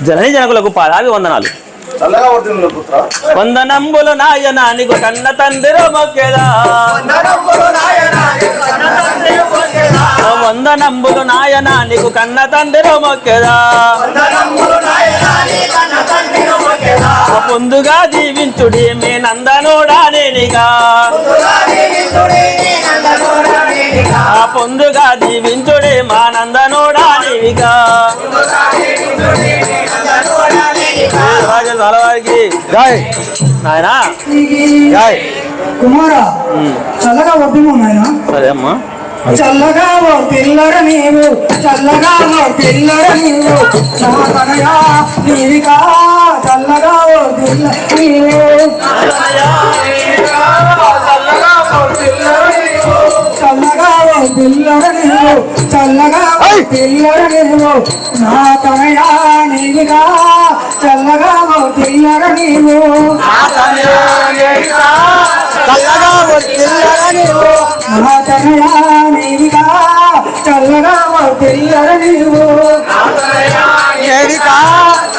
జనని జనకులకు పాదాభి వందనాలు. వందనంబులు నాయన నీకు కన్న తండ్రి మొక్కేదా, వందనంబులు నాయన నీకు కన్న తండ్రి మొక్కేదా, పొందుగా దీవించుడి మీ నందనోడా నేనిగా, పొందుగా దీవించుడి మా నందనోడా నేనిగా. కుమారా చల్లగా వద్దు నాయన. సరే అమ్మా. చల్లగా ఓ పిల్లర నీవు, చల్లగా ఓ పిల్లర నీవు, నాకనయా నీవిగా చల్లగా ఓ పిల్ల నీవు, చల్లగా ఓ పిల్లర నీవు, చల్లగా ఓ పిల్లర నీవు, నాకనయా నీవిగా చల్లగా ఓ పిల్లర నీవు, చల్లగా ఓ పిల్లర నీవు, నాకనయా నీవిగా చల్లగా ఓ పిల్లర నీవు,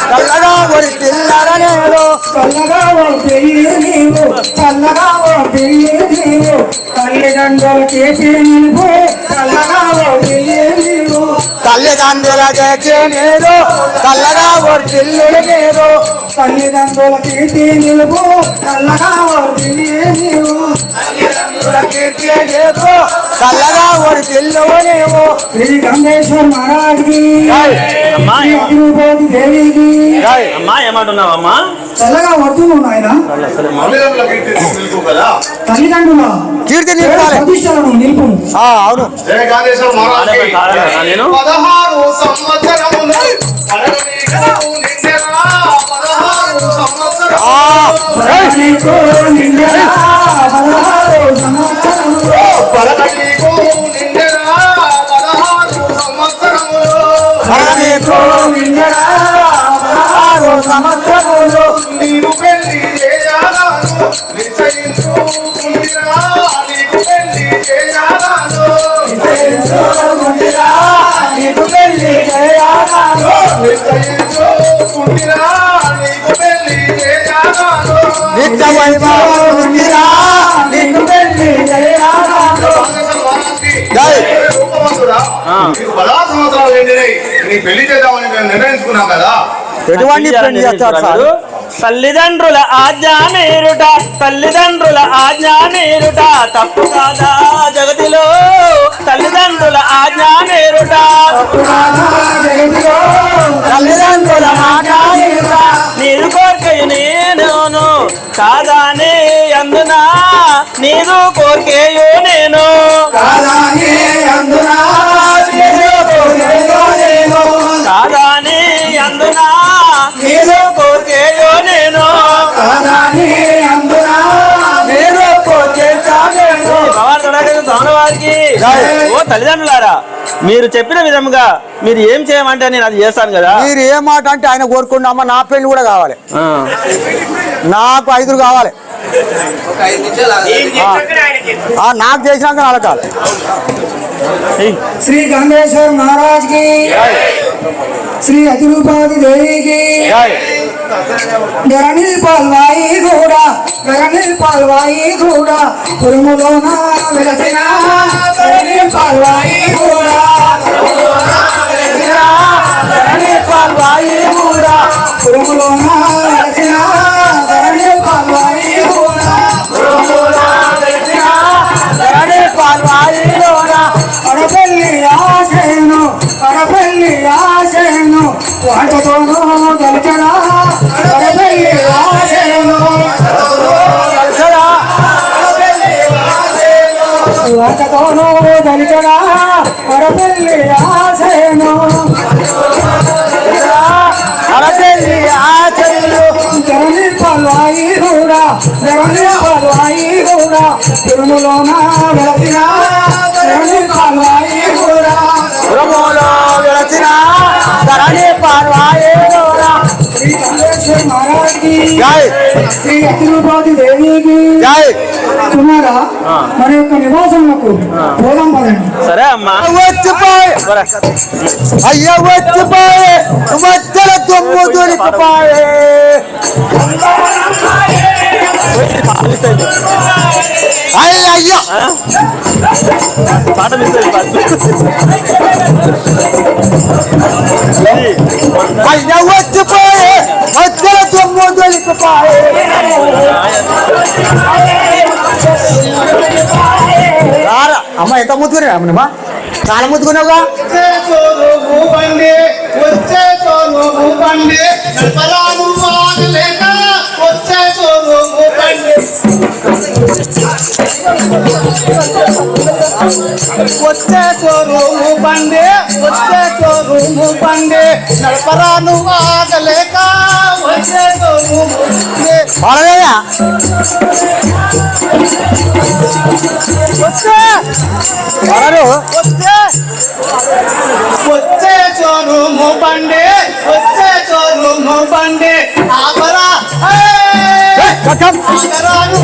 చల్లగా ఓ పిల్లర నీవు, చల్లగా ఓ పిల్లర నీవు, చల్లగా ఓ పిల్లర నీవు, తల్లిదండ్రుల చేతి నిలుపు చల్లగా ఓ పిల్లర నీవు, తల్లిదండ్రుల చేతి నీరు చల్లగా ఓ పిల్లర నీవు, తల్లిదండ్రుల చేతి నిలుపు చల్లగా ఓ పిల్లర నీవు, తల్లిదండ్రుల చేతి నిలుపు చల్లగా ఓ పిల్లర నీవు. శ్రీ గంగేశ్వర మహారాజ్కి, తిరుపతి దేవికి అమ్మా. ఏమంటున్నావమ్మా? చల్లగా వద్దు నాయన. తల్లిదండ్రుల కీర్తి ప్రతిష్టలను నిలుపు. అవును. నేను 16 సంవత్సరములు సంవత్సరములు నీవు పెళ్లి చేయాలను నిశ్చయించుకుంటిరా, నీకు పెళ్లి చేయాలను నీకు పెళ్లి చేయాలను, నిశ్చయించుకుంటిరా, నీకు పెళ్లి చేయాలను నిత్య వైభవం ఉండిరా, నీకు పెళ్లి చేయాలను. నీకు 16 సంవత్సరాలు నిండినాయి, నీ పెళ్లి చేద్దామని మేము నిర్ణయించుకున్నాం కదా. ఎటువంటి పెళ్లి చేస్తారు సార్? తల్లిదండ్రుల ఆజ్ఞ మీరుట, తల్లిదండ్రుల ఆజ్ఞ మీరుట తప్పు కాదా జగతిలో, తల్లిదండ్రుల ఆజ్ఞ మీరుట, తల్లిదండ్రుల మాట నీరు కోరికయు నేను కాదానే అందున, నీరు కోరికయు నేను కాదానే అందున, కాదానే అందున, నీరు కోరికయు నేను కాదానే అందున, వారికి. ఓ తల్లిదండ్రులారా, మీరు చెప్పిన విధముగా మీరు ఏం చేయమంటే నేను అది చేస్తాను కదా. మీరు ఏ మాట అంటే ఆయన కోరుకున్నామా, నా పెళ్లి కూడా కావాలి, నాకు 5 కావాలి, నాకు చేసినాక అడగాలి. శ్రీ గంగేశ్వర మహారాజ్ కి, శ్రీ అతిరూపాది దేవికి, ధరణి పాల్వాయి కూడా, ధరణి పాల్వాయి కూడా, పురుములోన వెలసిన ధరణి పాల్వాయి కూడా, ధరణి పాల్వాయి కూడా, పురుములోన వెలసిన ధరణి పాల్వాయి కూడా, ధరణి పాల్వాయి కూడా, కడపల్లి ఆశను, కడపల్లి ఆశను, వాటతోనూ దళితరా, కడపల్లి ఆశను, వాటతోనూ దళితరా, కడపల్లి ఆశను, కడపల్లి ఆశను, ధరణి పాల్వాయి కూడా, ధరణి పాల్వాయి కూడా, తిరుమలోన వెలసిన ధరణి పాల్వాయి కూడా, తిరుమలో వెలసిన ధరణి పాల్వాయి కూడా. శ్రీ గంగేశ్వర మహారాజ్ కి, జై శ్రీ అఖిలపాటి దేవికి జై. కుమార మన యొక్క నివాసములకు పోదాం పదండి. సరే అమ్మా. వచ్చిపోయి అయ్యా వచ్చిపోయి మధ్యల దుమ్ము దొరికిపోయి అయ్యా పాట మిస్ అయ్యా వచ్చిపోయి మధ్యల దుమ్ము దొరికిపోయి అమ్మ ఎంత ముద్దుకున్నా అమ్మా చాలా ముద్దుకున్నావుగా వచ్చే చోరూము బండి వచ్చే చోరూము బండి నడపరాను ఆగలేక వచ్చే చోరూము బాలయ్య వచ్చే వచ్చే చోరూము బండి వచ్చే చోరూము బండి ఆగరా ఆగరాను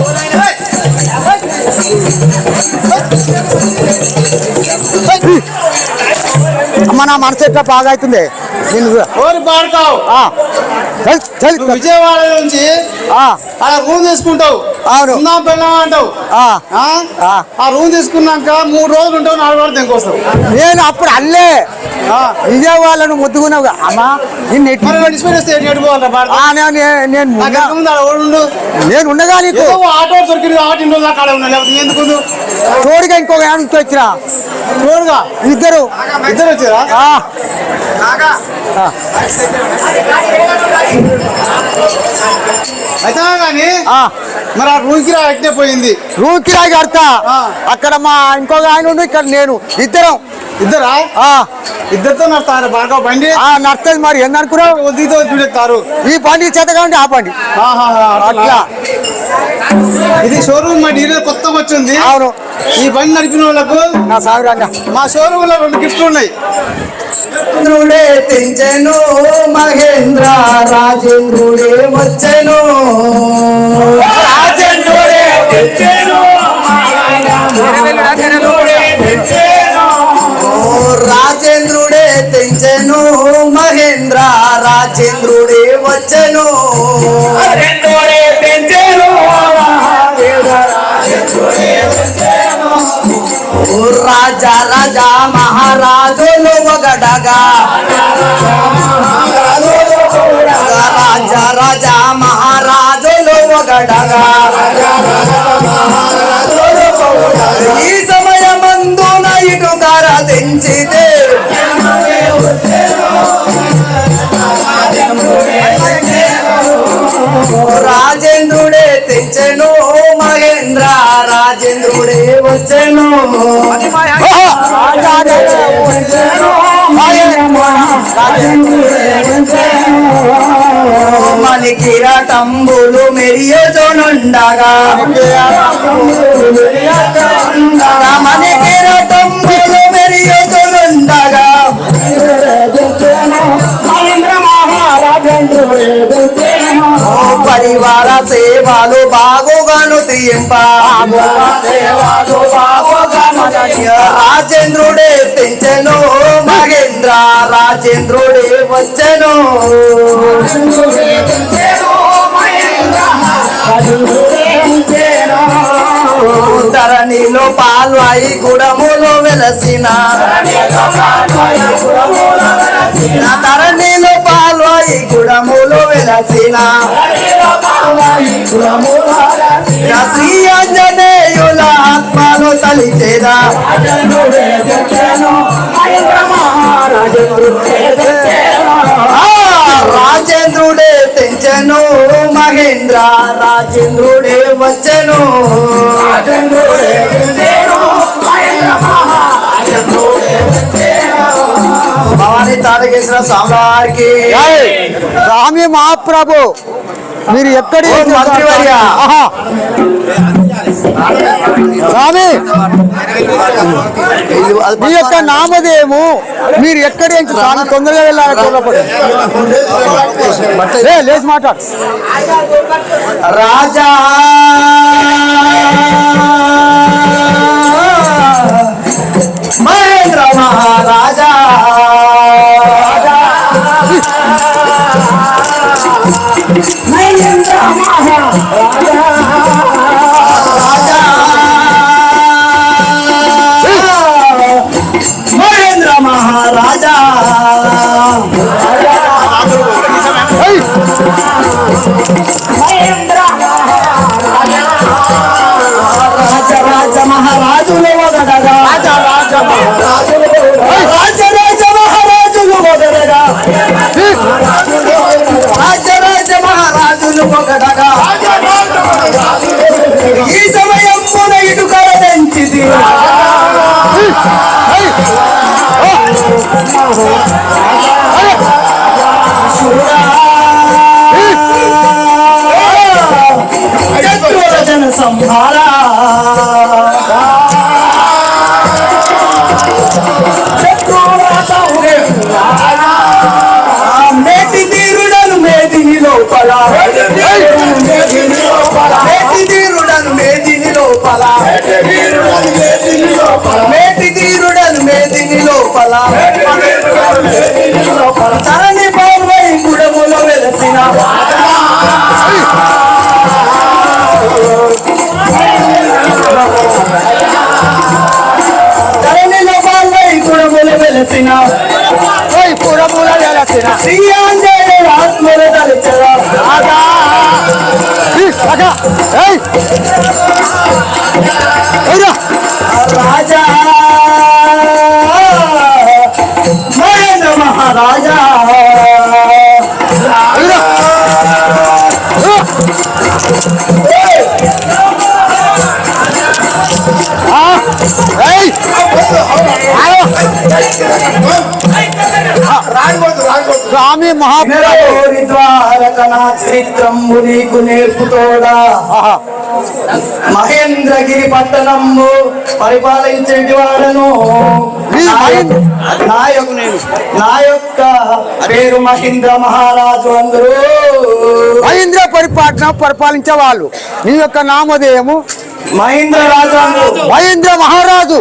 అమ్మ నా మనసు ఎట్లా బాగా అవుతుంది నేను ఓరి పాడతావు విజయవాడ నుంచి అలా రూమ్ తీసుకుంటావు అవును. ఉందాం పెళ్ళాం అంటావు ఆ రూమ్ తీసుకున్నాక 3 రోజులు ఉంటావు 4 రోజులు తెంకొస్తావు నేను అప్పుడు అల్లే విజయవాడను ముద్దుకున్నావు అమ్మా నిన్ను ఎట్టి మరి విడిచిపెట్టేస్తే ఎట్టుకోవాలి నేను నేను ఉండగా నీకు ఆటో దొరికింది ఆటో ఇంట్లో దాకా ఆడ ఉన్నా లేకపోతే ఎందుకు తోడుగా ఇంకొక ఏమిటి వచ్చినా తోడుగా ఇద్దరు ఇద్దరు వచ్చారా అయితే కానీ మరి ఆ రూమ్ కిరా ఎట్టే పోయింది రూమ్ కిరాయి కడతా అక్కడ మా ఇంకొక ఆయన ఉండి ఇక్కడ నేను ఇద్దరా ఇద్దరితో నడుస్తారు బాగా బండి నడుస్తుంది మరి ఏందనుకున్నావు వద్దుతో చూడెత్తారు ఈ బండి చేతగా ఆ బండి అట్లా ఇది షోరూమ్ మా డీలర్ కొత్తగా వచ్చింది అవును ఈ బండి నడిపిన వాళ్ళకు నా సాగురంగా మా షోరూమ్ లో 2 గిఫ్ట్లు ఉన్నాయి రాజేంద్రుడే తెంచెను మహేంద్ర రాజేంద్రుడే వచ్చెను రాజేంద్రుడే తెంచెను రాజేంద్రుడే తెంచెను మహేంద్ర రాజేంద్రుడే వచ్చెను రాజా రాజా మహారాజులు ఒకడగా రాజా రాజా మహారాజులు ఒకడగా ఈ సమయమందున ఇటు తెంచితే రాజేంద్రుడే తెంచెను మహేంద్ర రాజేంద్రుడే వచ్చెను మణి కిరీటంబులు మెరియజొనుండగా మణి కిరీటంబులు మెరియజొనుండగా పరివార సేవలు బాగుగాను తీయింప రాజేంద్రుడే తెంచెను మహేంద్ర రాజేంద్రుడే వచ్చెను ధరణిలో పాల్వాయి గుడములో వెలసిన ధరణిలో పాల్వాయి గుడములో వెలసిన శ్రీ ఆంజనేయుల ఆత్మను తలిచేదా రాజేంద్రుడే తెంచెను మహేంద్ర రాజేంద్రుడే వచ్చెను భవానీ తారకేశ్వర స్వామివారికి స్వామి మహాప్రభు మీరు ఎక్కడి మంత్రివర్య స్వామి మీ యొక్క నామదేము మీరు ఎక్కడి నుంచి స్వామి తొందరగా వెళ్ళాలి లేచి మాట్లాడు. రాజా మహేంద్ర మహారాజా మహేంద్ర మహారాజా మహేంద్ర మహారాజా రాజ మహారాజులు మొదటగా రాజ మహారాజులు మొదటగా మహారాజులు మొదటగా ఈ సమయం ఇటు కరదంచిది జన సంహారా మేటి తీరుడను మేదిని లోపల మేటి తీరుడను మేదిని లోపల మేటి తీరుడను మేదిని లోపల తరణి పౌర్వై గుడములో వెలసిన ధరణిలో పౌర్వై గుడములో వెలసిన శ్రీ ఆంజనేయుడు ఆత్మను తలచరా రాజా మహేంద్ర మహారాజా స్వామి చరిత్రము నీకు నేర్పుతోడా మహేంద్రగిరి పట్టణము పరిపాలించేటి వాడను నా యొక్క పేరు మహేంద్ర మహారాజు అందరూ మహేంద్ర పరిపాలించే వాళ్ళు. నీ యొక్క నామధేయము మహేంద్ర రాజు మహేంద్ర మహారాజు.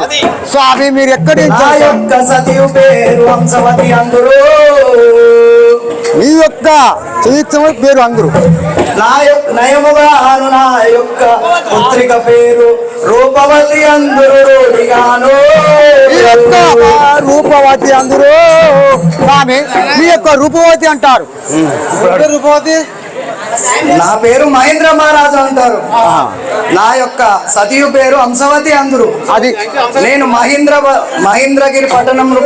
స్వామి మీరు ఎక్కడి నా యొక్క సతీవు పేరు వంశవతి అందరూ నీ యొక్క చరిత్ర పేరు అందరూ నా యొక్క నయముగా నా యొక్క పుత్రిక పేరు రూపవతి అందరూ రోడిగాను ఈ యొక్క రూపవతి అందరూ. స్వామి మీ యొక్క రూపవతి అంటారు. రూపవతి నా పేరు మహేంద్ర మహారాజు అంటారు. నా యొక్క సతీయు పేరు హంసవతి అందరు. అది నేను మహేంద్రగిరి పట్టణంలో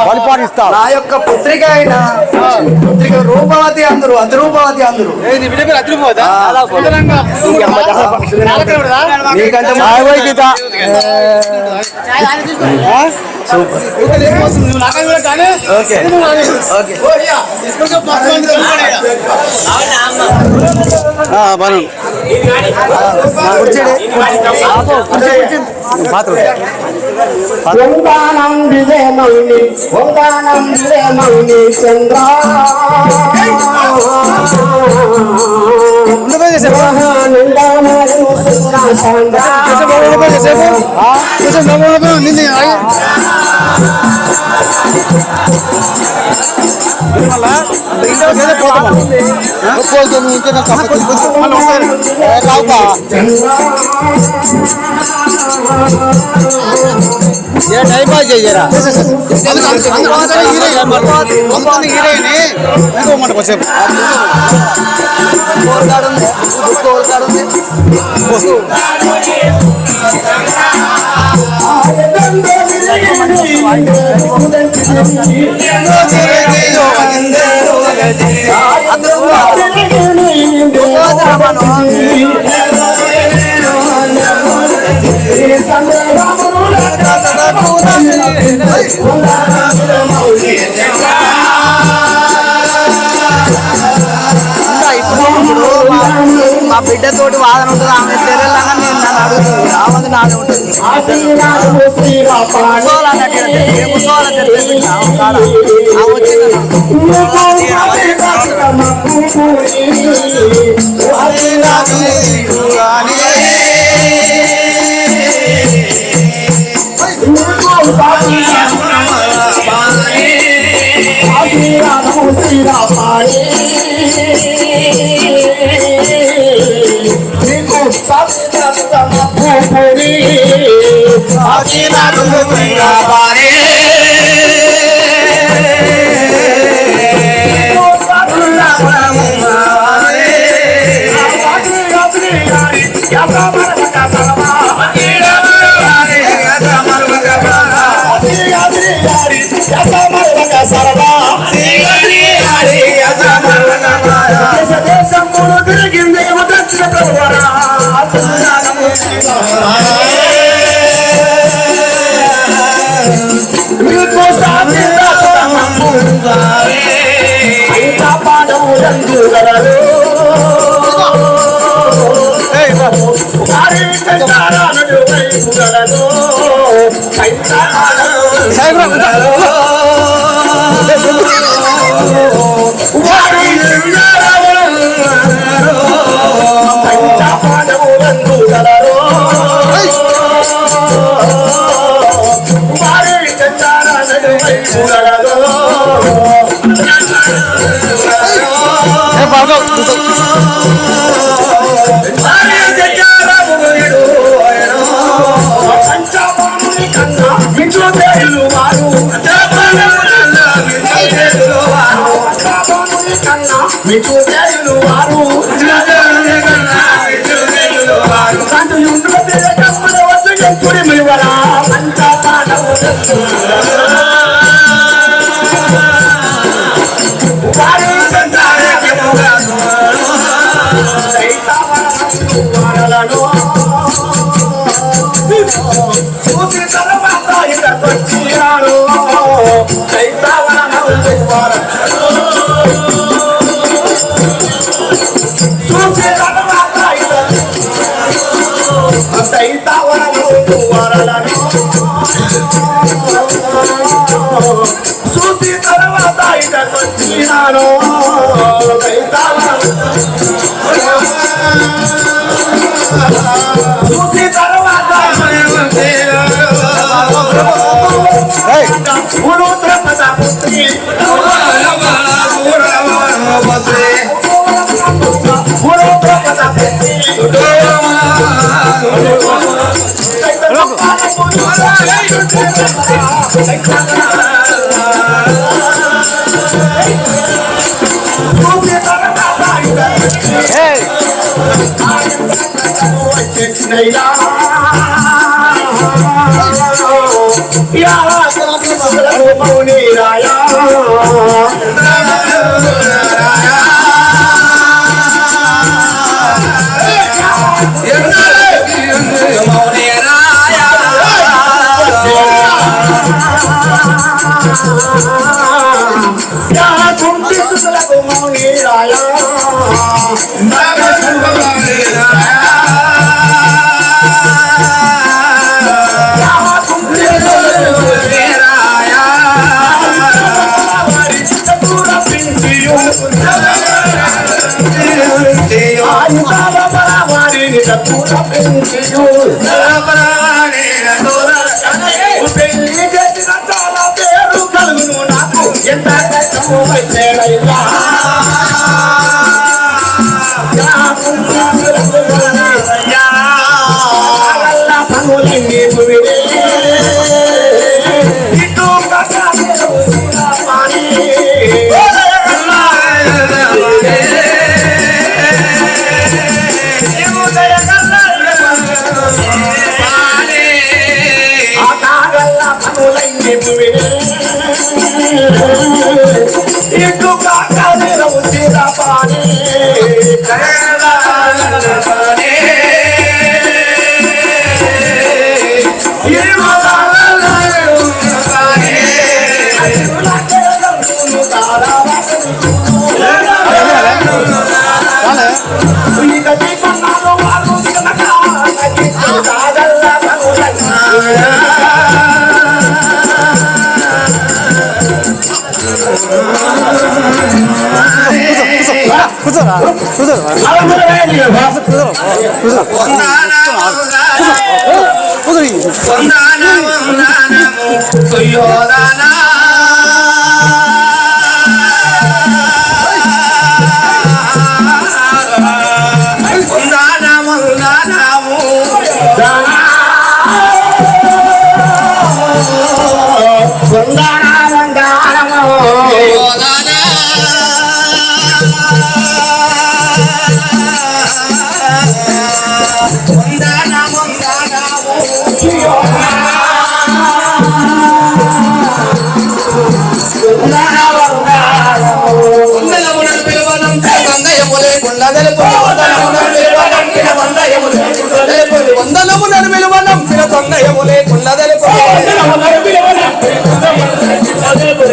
పరిపాలిస్తా. నా యొక్క పుత్రిక అయిన పుత్రిక రూపవతి అందరు అతిరూపవతి అందరు. చంద్ర టైం పాస్ చేయరా మా బిడ్డతోటి వాదన ఉంటుంది. ఆమె తెరలాగా నేను నన్ను అడుగుతుంది. ఆమెది నాదే ఉంటుంది. ముసోళ్ళ కూర్చో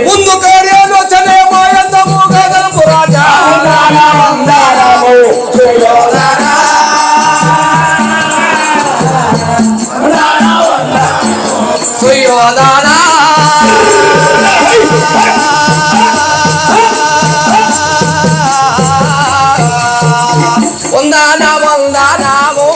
ముందు కార్యాలోచనే మాయందము గగనపు రాజా సుయోధనా వందన వందనము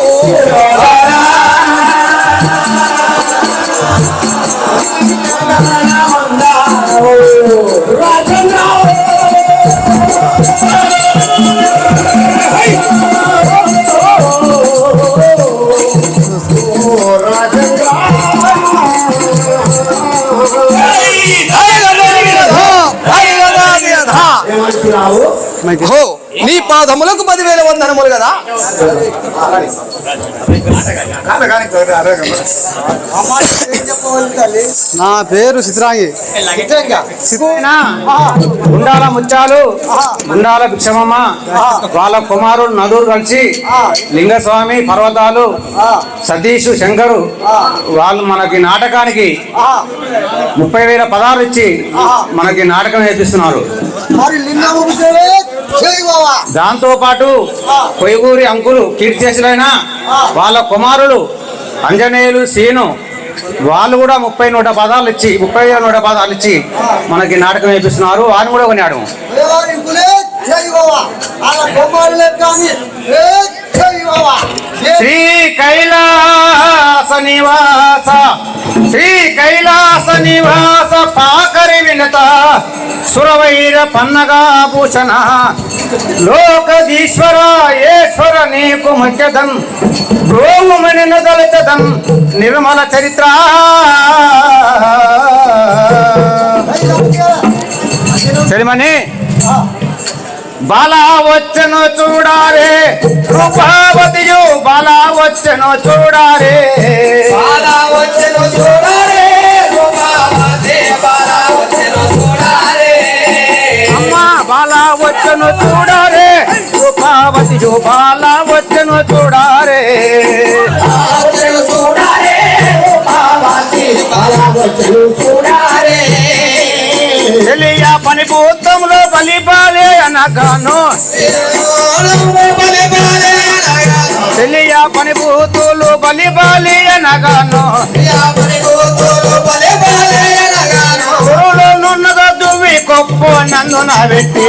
నీ పాదములకు 10,000 వందనములు కదా. నా పేరు చిత్రాంగి. గుండాల ముత్యాలు, గుండాల భిక్షమమ్మ, వాళ్ళ కుమారుడు నదురు కలిసి లింగస్వామి పర్వతాలు, సతీష్ శంకరు వాళ్ళు మనకి నాటకానికి 30,000 పదాలు ఇచ్చి మనకి నాటకం నేర్పిస్తున్నారు. దాంతో పాటు కొయ్యూరి అంకులు కీర్తిశేషులైన వాళ్ళ కుమారులు అంజనేయులు సీను వాళ్ళు కూడా 30,100 పదాలు ఇచ్చి 30,100 పదాలు ఇచ్చి మనకి నాటకం వేపిస్తున్నారు. వారిని కూడా కొన్నాడు. శ్రీ కైలాస నివాస, శ్రీ కైలాస నివాస పాకరి వినత సురవైర పన్నగా భూషణ లోకదీశ్వర ఈశ్వర నీకు ముఖ్యదం గోముమని దళితదం నిర్మల చరిత్ర సరిమని బాలా వచ్చను చూడారే రూపావతియు బాలా వచ్చను చూడారే బాలా వచ్చను చూడారే రూపావతి బాలా వచ్చను చూడారే అమ్మా బాలా వచ్చను చూడారే రూపావతియు బాలా వచ్చను చూడారే వచ్చను చూడారే రూపావతి బాలా వచ్చను చూడారే తెలియ పని భూతంలో బలిబాలే అనగాను తెలియ పని భూతులు బలిబాలి అనగాను గురువులో నున్నదో దువ్వి కొప్పు నన్ను నా పెట్టి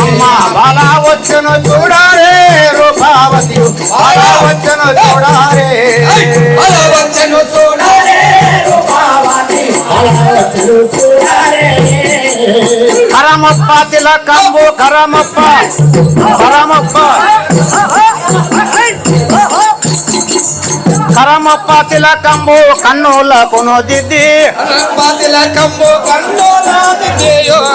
అమ్మా బాలా వచ్చను చూడారే రూపావతి బాలా వచ్చను చూడారే కరమప్ప తిలకంబు కరమప్ప కరమప్ప కరమప్ప తిలకంబు కన్నుల కొనుదిద్ది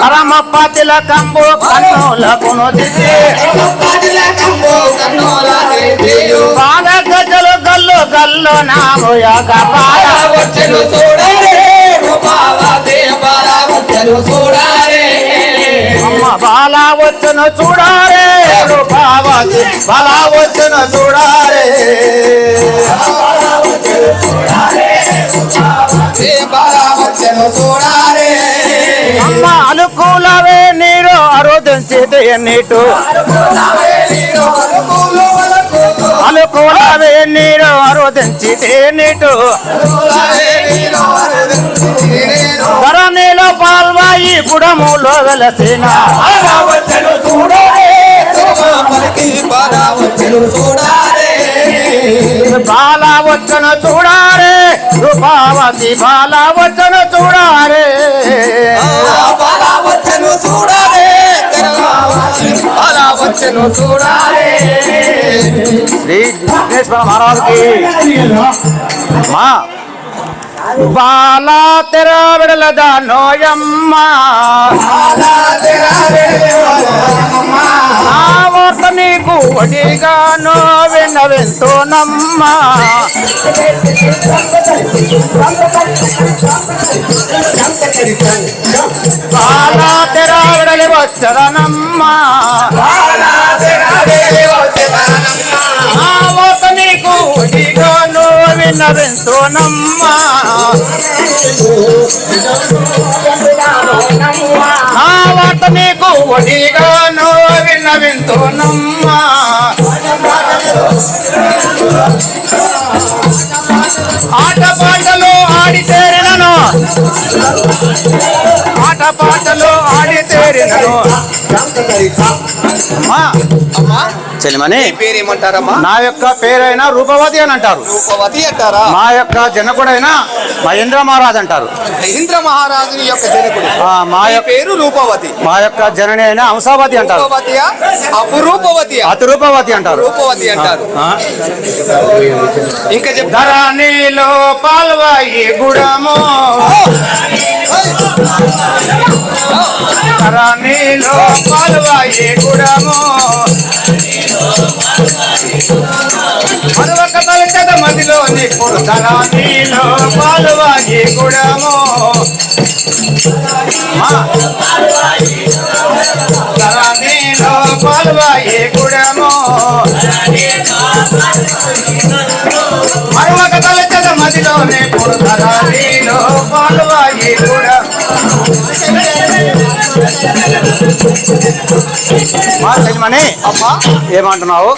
కరమప్ప తిలకంబు కన్నుల కొనుదిద్ది పాద గజలు గల్లు గల్లు నామోయగ పాద వచ్చను చూడారే అమ్మ బాలా వచ్చను చూడారే రూపావతి బాలా వచ్చను చూడారే అమ్మ అనుకూలవే నీరు అరోధించేది ఎన్నిటు అనుకూలవే నీరు అరోధించేది ఎన్నిటు గుడములో వెలసిన వచ్చెను చూడాలే రూపవతి బాల వచ్చెను చూడాలే బాల వచ్చను చూడారే రూపావతి బాల వచ్చను చూడారే బాల వచ్చెను చూడాలే బాల వచ్చెను చూడాలే శ్రీ విఘ్నేశ్వర మహారాజుకి మా బాల తెర విడలద నోయమ్మ నా వార్త నీకు వడిగానో విన్నవెంతోనమ్మ బాల తెర విడలి వచ్చదనమ్మ నా వార్త నీకు వడిగానో విన్నవెంతోనమ్మ నా వార్త నీకు వడిగానో విన్నవింతోనమ్మ ఆట పాటలు ఆడి తేరినను ఆట పాటలు ఆడి తేరినను అమ్మా చెలిమని పేరేమంటారమ్మా నా యొక్క పేరైన రూపవతి అని అంటారు రూపవతి అంటారా మా యొక్క జనకుడైన మహేంద్ర మహారాజ్ అంటారు మహేంద్ర మహారాజుని యొక్క జనకుడు మా ఈ యొక్క పేరు రూపవతి మా యొక్క జనని అయిన హంసావతి అంటారు రూపవతియా అపురూపవతియా అతిరూపవతి అంటారు రూపవతి అంటారు ఇంకా చెప్తారా ధరణిలో పాల్వాయి గుడము ధరణిలో పాల్వాయి గుడము మరొక తలచద మదిలో నిప్పుడు ధరణిలో పాల్వాయి గుడము ధరణిలో పాల్వాయి గుడము మరొక తలచద మదిలోనే పుడతరాలిలో పాల్వాయి కూడా మా యజమాని అమ్మా ఏమంటున్నావు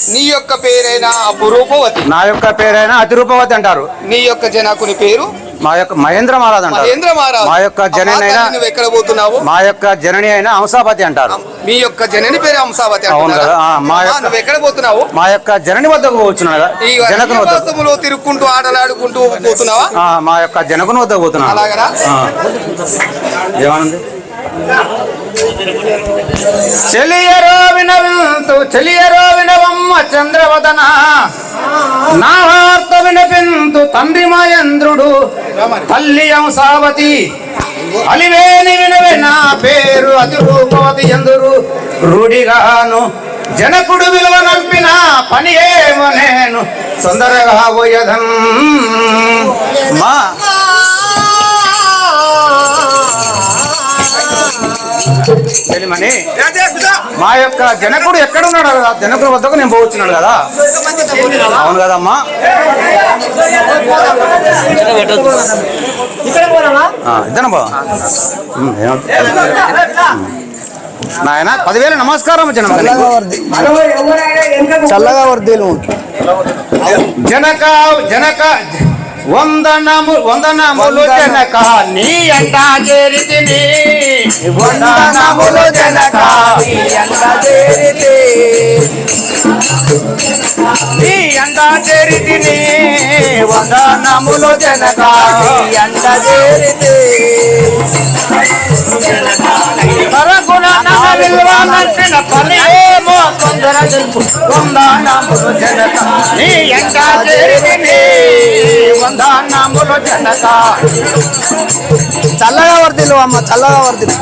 నీ యొక్క పేరైన అపురూపవతి నా యొక్క పేరైన అతిరూపవతి అంటారు నీ యొక్క జనకుని పేరు మా యొక్క మహేంద్ర మహారాజ్ అంటారు మహేంద్ర మహారాజు మా యొక్క జనని అయిన నువ్వు ఎక్కడ పోతున్నావు మా యొక్క జనని అయిన హంసాపతి అంటారు మీ యొక్క జనని పేరు హంసావతి అవును అంటున్నారా? కదా, మా అమ్మా, యొక్క- నువ్వు ఎక్కడ పోతున్నావు మా యొక్క జనని వద్దకు పోతున్నాడు కదా ఈ జనకుని వద్దకు అరణ్యవాసములో తిరుక్కుంటూ ఆటలాడుకుంటూ పోతున్నావా మా యొక్క జనకుని వద్దకు పోతున్నాడు అలాగనా ఏమనుంది చెలియరో వినవమ్మ చంద్రవదన నా వార్త వినపింతు తండ్రి మహేంద్రుడు తల్లి హంసావతి అలివేని వినవే నా పేరు అతిరూపవతి ఎందురు రూఢిగాను జనకుడు విలువ నంపిన పని ఏమో నేను తొందరగా పోయదన్ మా తెలిమని మా యొక్క జనకుడు ఎక్కడున్నాడు కదా జనకుడు వద్దకు నేను పోవచ్చున్నాడు కదా అవును కదమ్మా ఇద్దరు బా నాయన 10,000 నమస్కారం చల్లగా వర్దిలు జనక జనక వందనములు జనక నీ అంట చేరితిని వందనములు జనక నీ అంట చేరితిని వందనములు జనక తరగుణ విలువ నచ్చిన పని ఏమో తొందర తెలుపు వందనములు జనక నీ అంట చేరితిని వందనములు జనక చల్లగా వర్దిలు అమ్మ చల్లగా వర్దిలు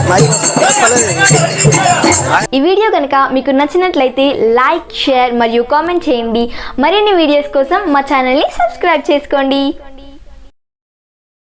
ఈ వీడియో కనుక మీకు నచ్చినట్లయితే లైక్, షేర్ మరియు కామెంట్ చేయండి. మరిన్ని వీడియోస్ కోసం మా ఛానల్ని సబ్స్క్రైబ్ చేసుకోండి.